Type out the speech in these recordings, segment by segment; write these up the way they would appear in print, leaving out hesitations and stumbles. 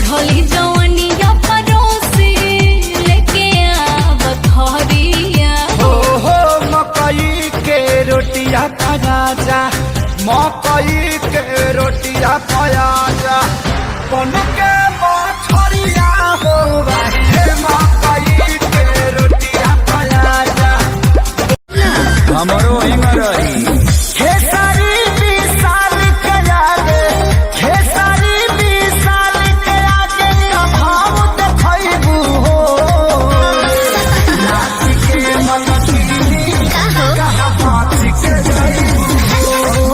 चढ़ली जवनिया परोसी लेके आव खरिया हो मकई के रोटिया खाया जा, मकई के रोटिया खाया जा, बन के मछरिया हो हे मकई के रोटिया खाया जा। हमरो हिंग रही खेसारी विशाल के आगे, खेसारी विशाल के आगे अभाव देखैबू हो, नाच के मनकीनी कहा बात के जाइबू हो,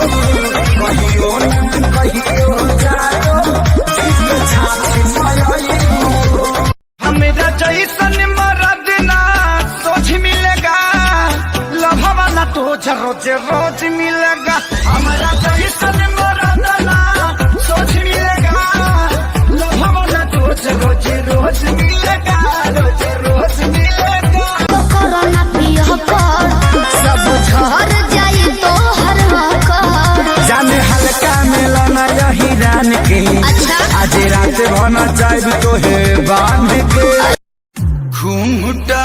कहियो न कहियो जाओ छाती मायाइबू। हमरा जैसन मरद ना सोच मिलेगा, लभवा ना तो रोज रोज मिलेगा। हमारा जैसन मरद ना सोच मिलेगा, लभवा ना तो रोज रोज मिलेगा, रोज रोज मिलेगा। कोरोना पिया कर सब झर जाई तो हर कर जाने हल्का मिलना यही रान के, अच्छा आज रात भना चाहे तो है बांध के घूंघटा